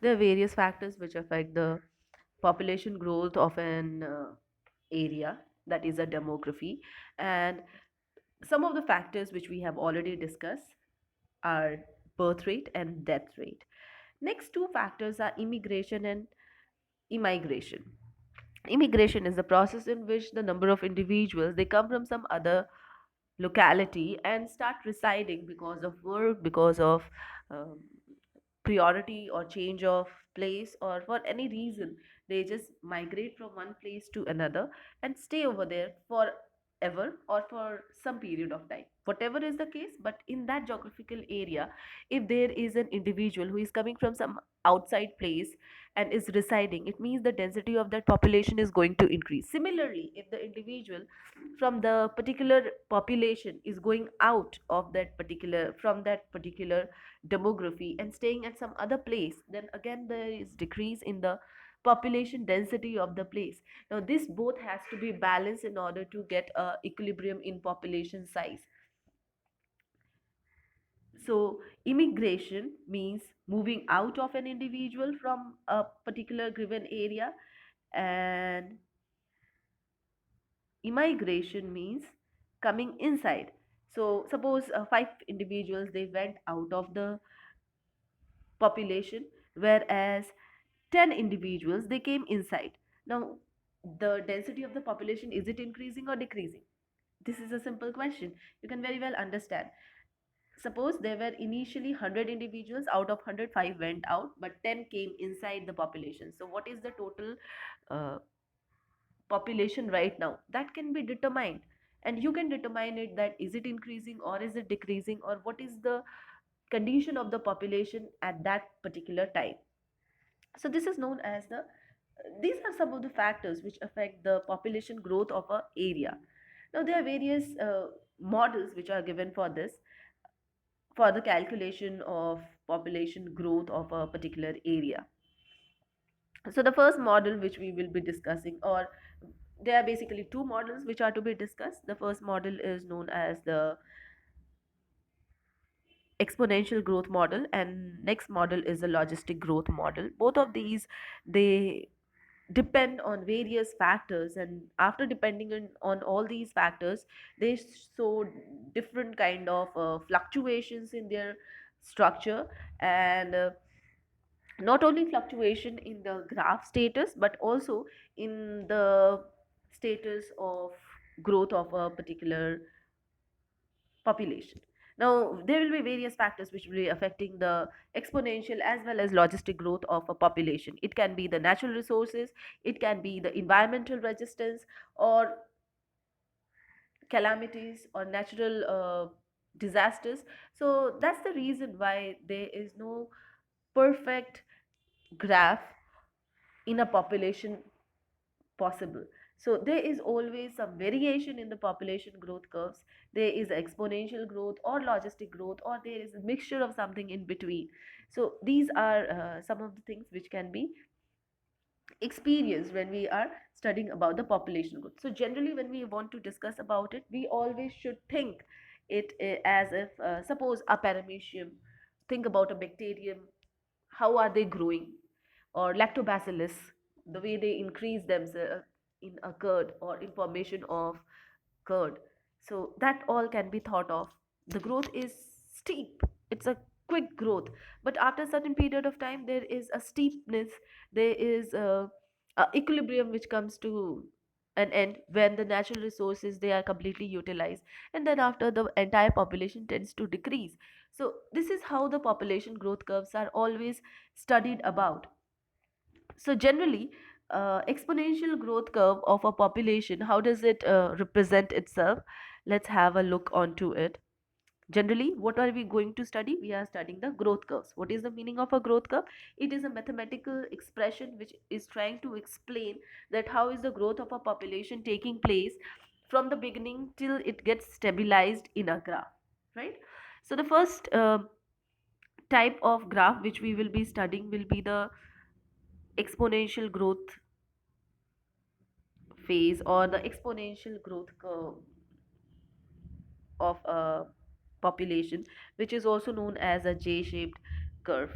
There are various factors which affect the population growth of an area, that is a demography. And some of the factors which we have already discussed are birth rate and death rate. Next two factors are immigration and immigration. Immigration is the process in which the number of individuals they come from some other locality and start residing because of work, because of um, priority or change of place, or for any reason they just migrate from one place to another and stay over there forever or for some period of time, whatever is the case. But in that geographical area, if there is an individual who is coming from some outside place and is residing, it means the density of that population is going to increase. Similarly, if the individual from the particular population is going out of that particular from that particular demography and staying at some other place, then again there is decrease in the population density of the place. Now this both has to be balanced in order to get a equilibrium in population size. So immigration means moving out of an individual from a particular given area, and immigration means coming inside. So suppose five individuals they went out of the population, whereas 10 individuals they came inside. Now the density of the population, is it increasing or decreasing? This is a simple question, you can very well understand. Suppose there were initially 100 individuals, out of 105 went out but 10 came inside the population. So what is the total uh, population right now? That can be determined, and you can determine it, that is it increasing or is it decreasing, or what is the condition of the population at that particular time. So this is known as the these are some of the factors which affect the population growth of a area. Now there are various models which are given for this, for the calculation of population growth of a particular area. So the first model which we will be discussing, or there are basically two models which are to be discussed. The first model is known as the exponential growth model, and next model is the logistic growth model. Both of these they depend on various factors, and after depending on all these factors, they show different kind of fluctuations in their structure. And not only fluctuation in the graph status but also in the status of growth of a particular population. Now there will be various factors which will be affecting the exponential as well as logistic growth of a population. It can be the natural resources, it can be the environmental resistance, or calamities or natural disasters. So that's the reason why there is no perfect graph in a population possible. So there is always some variation in the population growth curves. There is exponential growth or logistic growth, or there is a mixture of something in between. So these are some of the things which can be experienced when we are studying about the population growth. So generally when we want to discuss about it, we always should think it as if suppose a paramecium, think about a bacterium, how are they growing, or lactobacillus, the way they increase themselves in a curd or in formation of curd. So that all can be thought of. The growth is steep, it's a quick growth, but after a certain period of time there is a steepness, there is a equilibrium which comes to an end when the natural resources they are completely utilized, and then after the entire population tends to decrease. So this is how the population growth curves are always studied about. So generally exponential growth curve of a population, how does it represent itself? Let's have a look onto it. Generally what are we going to study? We are studying the growth curves. What is the meaning of a growth curve? It is a mathematical expression which is trying to explain that how is the growth of a population taking place from the beginning till it gets stabilized in a graph, right? So the first type of graph which we will be studying will be the exponential growth phase, or the exponential growth curve of a population, which is also known as a J-shaped curve.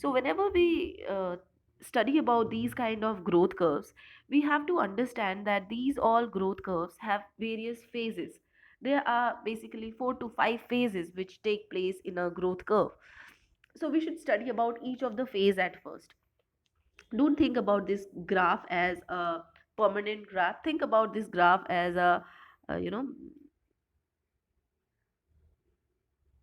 So whenever we study about these kind of growth curves, we have to understand that these all growth curves have various phases. There are basically 4 to 5 phases which take place in a growth curve. So we should study about each of the phase at first. Don't think about this graph as a permanent graph. Think about this graph as a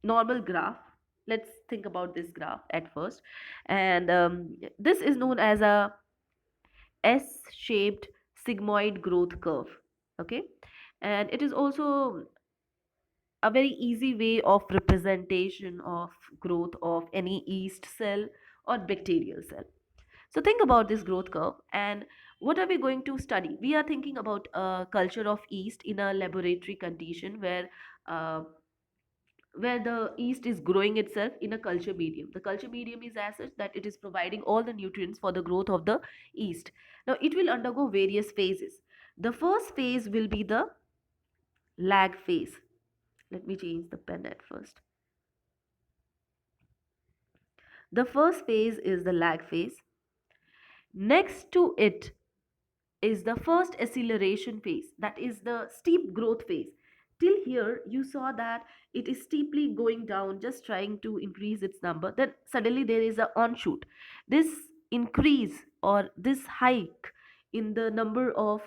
normal graph. Let's think about this graph at first. And this is known as a S-shaped sigmoid growth curve. Okay, and it is also a very easy way of representation of growth of any yeast cell or bacterial cell. So think about this growth curve, and what are we going to study? We are thinking about a culture of yeast in a laboratory condition uh, where the yeast is growing itself in a culture medium. The culture medium is as such that it is providing all the nutrients for the growth of the yeast. Now it will undergo various phases. The first phase will be the lag phase. Let me change the pen at first. The first phase is the lag phase. Next to it is the first acceleration phase, that is the steep growth phase. Till here you saw that it is steeply going down, just trying to increase its number. Then suddenly there is a onshoot. This increase or this hike in the number of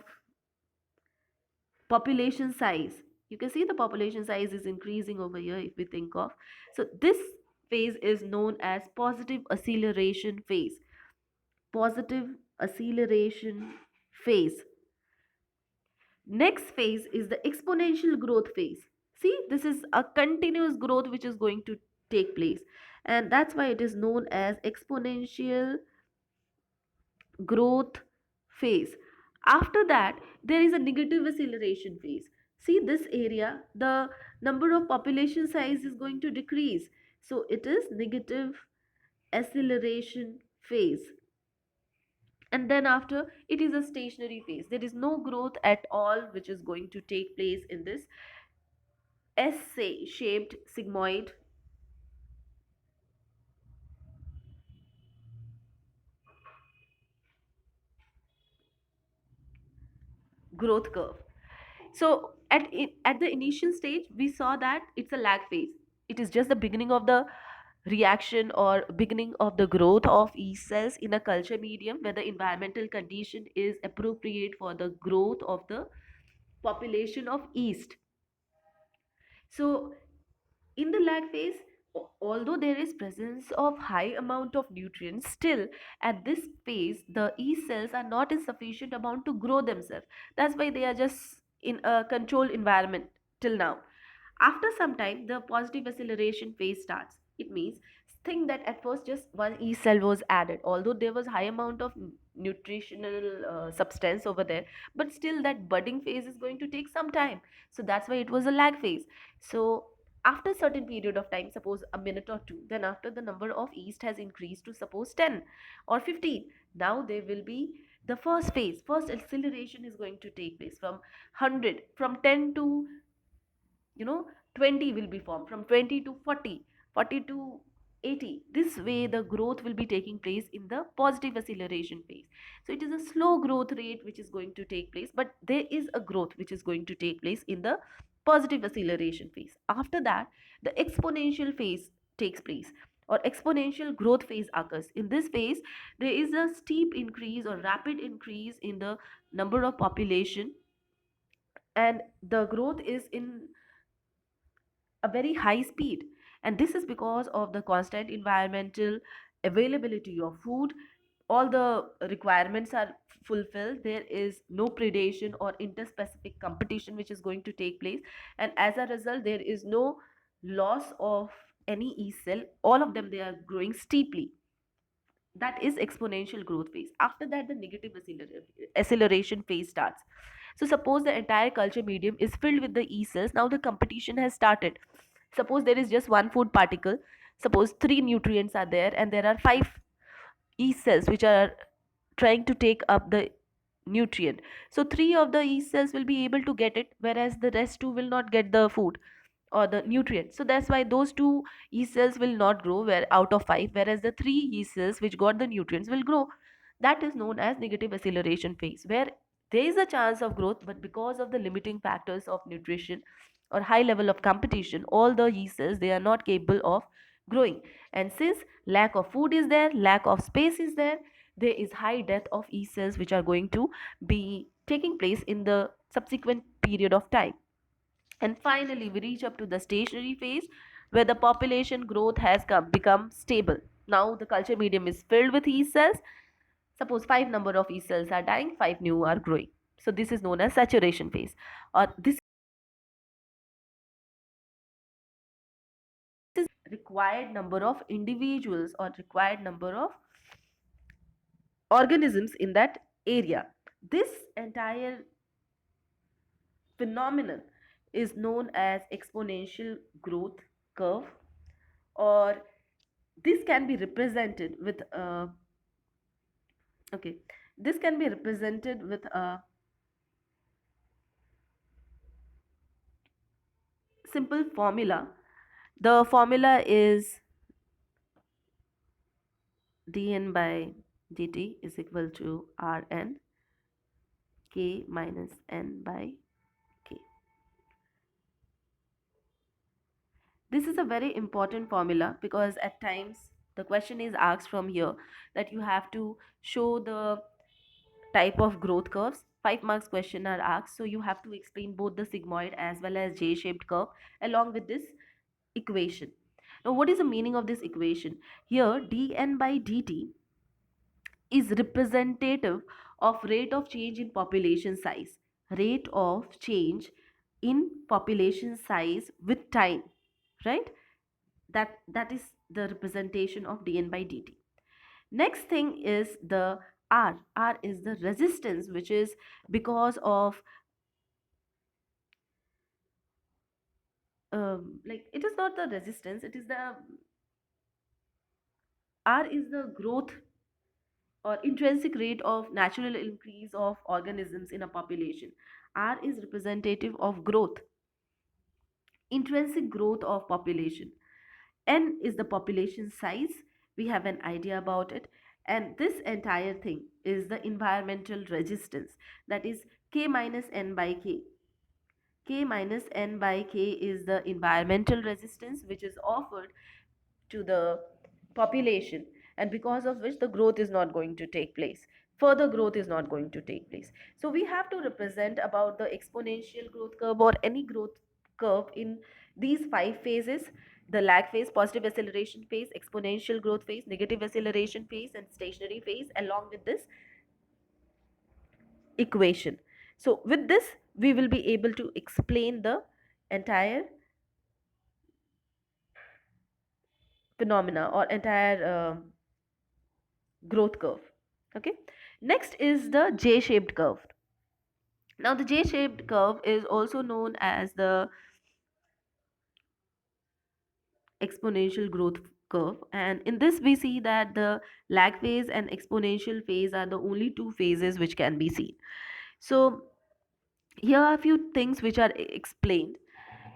population size, you can see the population size is increasing over here if we think of. So this phase is known as positive acceleration phase. Positive acceleration phase. Next phase is the exponential growth phase. See, this is a continuous growth which is going to take place, and that's why it is known as exponential growth phase. After that, there is a negative acceleration phase. See this area, the number of population size is going to decrease. So it is negative acceleration phase. And then after, it is a stationary phase. There is no growth at all which is going to take place in this S shaped sigmoid growth curve. So at the initial stage, we saw that it's a lag phase. It is just the beginning of the reaction or beginning of the growth of yeast cells in a culture medium where the environmental condition is appropriate for the growth of the population of yeast. So in the lag phase, although there is presence of high amount of nutrients, still at this phase the yeast cells are not in sufficient amount to grow themselves. That's why they are just in a controlled environment till now. After some time, the positive acceleration phase starts. It means, think that at first just one yeast cell was added, although there was high amount of nutritional substance over there, but still that budding phase is going to take some time. So that's why it was a lag phase. So after a certain period of time, suppose a minute or two, then after the number of yeast has increased to suppose 10 or 15, now there will be the first phase. First acceleration is going to take place from 100, from 10 to, 20 will be formed, from 20 to 40, 40 to 80. This way the growth will be taking place in the positive acceleration phase. So it is a slow growth rate which is going to take place, but there is a growth which is going to take place in the positive acceleration phase. After that, the exponential phase takes place, or exponential growth phase occurs. In this phase, there is a steep increase or rapid increase in the number of population, and the growth is in a very high speed. And this is because of the constant environmental availability of food. All the requirements are fulfilled. There is no predation or interspecific competition which is going to take place, and as a result there is no loss of any yeast cell. All of them, they are growing steeply. That is exponential growth phase. After that, the negative acceleration phase starts. So suppose the entire culture medium is filled with the yeast cells. Now the competition has started. Suppose there is just one food particle. Suppose three nutrients are there, and there are five yeast cells which are trying to take up the nutrient. So three of the yeast cells will be able to get it, whereas the rest two will not get the food, or the nutrients. So that's why those two yeast cells will not grow where out of five, whereas the three yeast cells which got the nutrients will grow. That is known as negative acceleration phase, where there is a chance of growth, but because of the limiting factors of nutrition or high level of competition, all the yeast cells, they are not capable of growing. And since lack of food is there, lack of space is there, there is high death of yeast cells which are going to be taking place in the subsequent period of time. And finally, we reach up to the stationary phase, where the population growth has become stable. Now the culture medium is filled with yeast cells. Suppose five number of yeast cells are dying, five new are growing. So this is known as saturation phase. Or this is required number of individuals or required number of organisms in that area. This entire phenomenon is known as exponential growth curve, or this can be represented with a okay this can be represented with a simple formula. The formula is dn by dt is equal to Rn k minus n by k. This is a very important formula because at times the question is asked from here that you have to show the type of growth curves. 5 marks question are asked, so you have to explain both the sigmoid as well as J-shaped curve along with this equation. Now what is the meaning of this equation? Here dn by dt is representative of rate of change in population size. Rate of change in population size with time, right? That is the representation of dn by dt. Next thing is the r. R is the resistance, which is because of like it is not the resistance, it is the r is the growth or intrinsic rate of natural increase of organisms in a population. R is representative of growth, intrinsic growth of population. N is the population size. We have an idea about it. And this entire thing is the environmental resistance, that is K minus N by K. K minus N by K is the environmental resistance which is offered to the population, and because of which the growth is not going to take place, further growth is not going to take place. So we have to represent about the exponential growth curve or any growth curve in these five phases: the lag phase, positive acceleration phase, exponential growth phase, negative acceleration phase, and stationary phase, along with this equation. So with this we will be able to explain the entire phenomena or entire growth curve. Okay, next is the J-shaped curve. Now the J-shaped curve is also known as the exponential growth curve, and in this we see that the lag phase and exponential phase are the only two phases which can be seen. So here are a few things which are explained.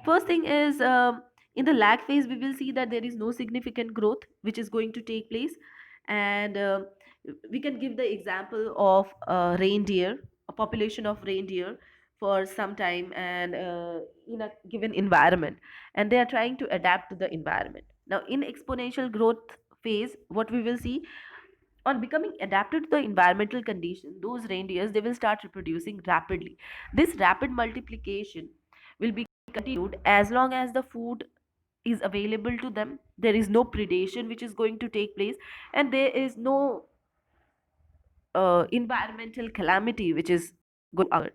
First thing is, in the lag phase we will see that there is no significant growth which is going to take place. And we can give the example of reindeer, a population of reindeer for some time, and in a given environment, and they are trying to adapt to the environment. Now in exponential growth phase, what we will see, on becoming adapted to the environmental condition, those reindeers, they will start reproducing rapidly. This rapid multiplication will be continued as long as the food is available to them, there is no predation which is going to take place, and there is no environmental calamity which is going to occur.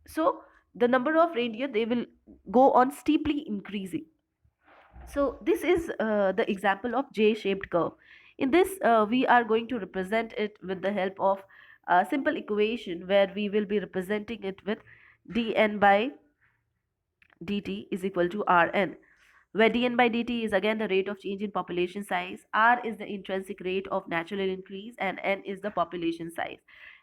So the number of reindeer, they will go on steeply increasing. So this is the example of J-shaped curve. In this, we are going to represent it with the help of a simple equation where we will be representing it with dn by dt is equal to Rn, where dn by dt is again the rate of change in population size, r is the intrinsic rate of natural increase, and n is the population size.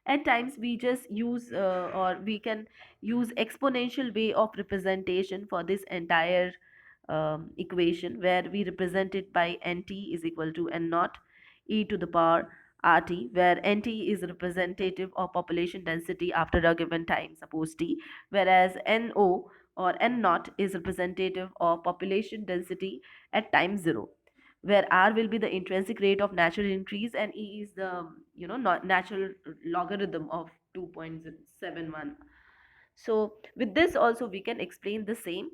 At times we just use or we can use exponential way of representation for this entire equation, where we represent it by nt is equal to n naught e to the power rt, where nt is representative of population density after a given time, suppose t, whereas no or n naught is representative of population density at time 0, where r will be the intrinsic rate of natural increase and e is the not natural logarithm of 2.71. So with this also we can explain the same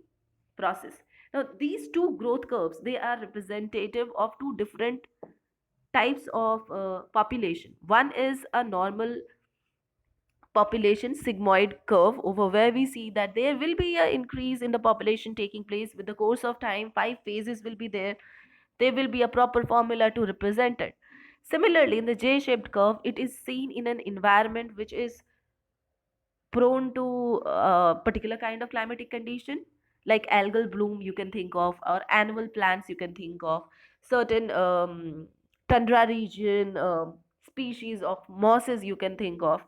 process. Now these two growth curves, they are representative of two different types of population. One is a normal population sigmoid curve, over where we see that there will be an increase in the population taking place with the course of time. Five phases will be there. There will be a proper formula to represent it. Similarly, in the J-shaped curve, it is seen in an environment which is prone to a particular kind of climatic condition, like algal bloom you can think of, or annual plants you can think of, certain tundra region species of mosses you can think of.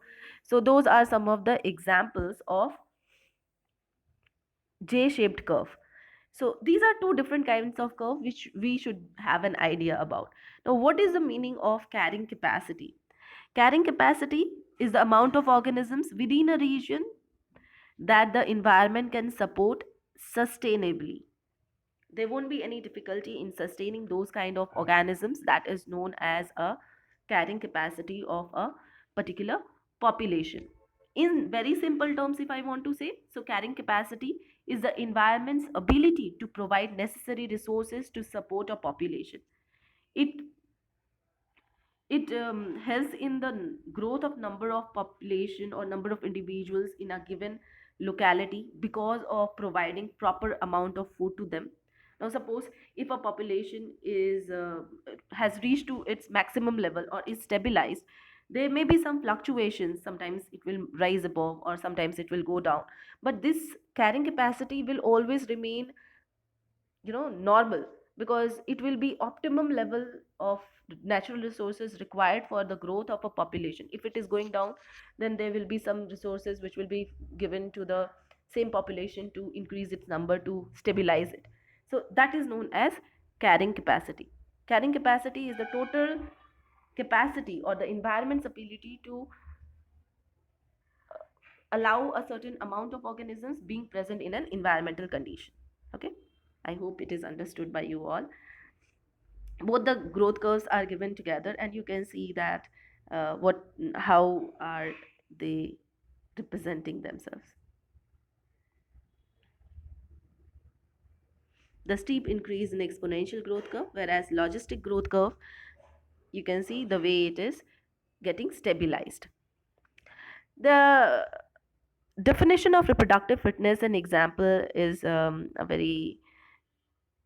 So those are some of the examples of J-shaped curve. So these are two different kinds of curve which we should have an idea about. Now, what is the meaning of carrying capacity? Carrying capacity is the amount of organisms within a region that the environment can support sustainably. There won't be any difficulty in sustaining those kind of organisms. That is known as a carrying capacity of a particular population. In very simple terms, if I want to say, so carrying capacity is the environment's ability to provide necessary resources to support a population. It it helps in the growth of number of population or number of individuals in a given locality because of providing proper amount of food to them. Now suppose if a population is has reached to its maximum level or is stabilized, there may be some fluctuations. Sometimes it will rise above or sometimes it will go down, but this carrying capacity will always remain normal, because it will be optimum level of natural resources required for the growth of a population. If it is going down, then there will be some resources which will be given to the same population to increase its number, to stabilize it. So that is known as carrying capacity. Carrying capacity is the total capacity or the environment's ability to allow a certain amount of organisms being present in an environmental condition. Okay, I hope it is understood by you all. Both the growth curves are given together and you can see that what how are they representing themselves. The steep increase in exponential growth curve, whereas logistic growth curve, you can see the way it is getting stabilized. The definition of reproductive fitness and example is a very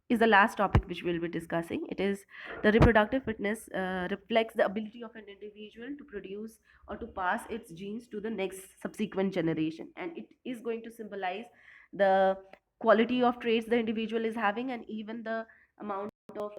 is the last topic which we'll be discussing. It is the reproductive fitness reflects the ability of an individual to produce or to pass its genes to the next subsequent generation, and it is going to symbolize the quality of traits the individual is having, and even the amount of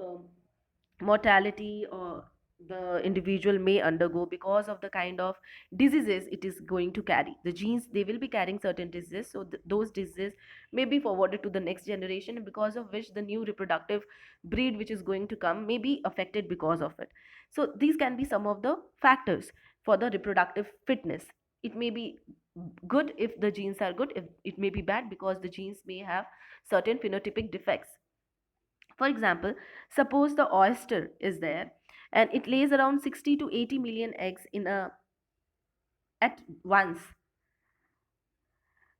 mortality or the individual may undergo because of the kind of diseases it is going to carry. The genes, they will be carrying certain diseases, so those diseases may be forwarded to the next generation, because of which the new reproductive breed which is going to come may be affected because of it. So these can be some of the factors for the reproductive fitness. It may be good if the genes are good, if it may be bad because the genes may have certain phenotypic defects. For example, suppose the oyster is there and it lays around 60 to 80 million eggs in a at once.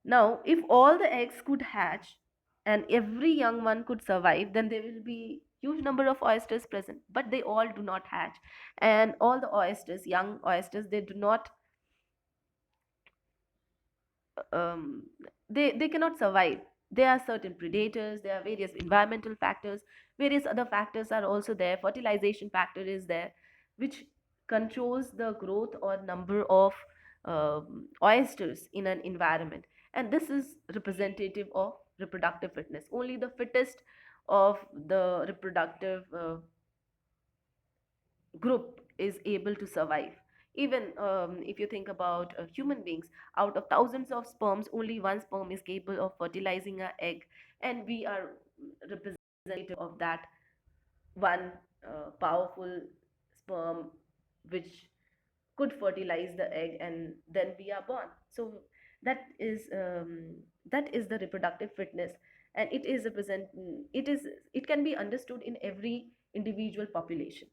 Now, if all the eggs could hatch and every young one could survive, then there will be huge number of oysters present, but they all do not hatch. And all the oysters, young oysters, they do not um, they cannot survive. There are certain predators, there are various environmental factors, various other factors are also there. Fertilization factor is there, which controls the growth or number of oysters in an environment. And this is representative of reproductive fitness. Only the fittest of the reproductive group is able to survive. Even if you think about human beings, out of thousands of sperms, only one sperm is capable of fertilizing an egg, and we are representative of that one powerful sperm which could fertilize the egg, and then we are born. So that is that is the reproductive fitness, and it is a present, it is, it can be understood in every individual population.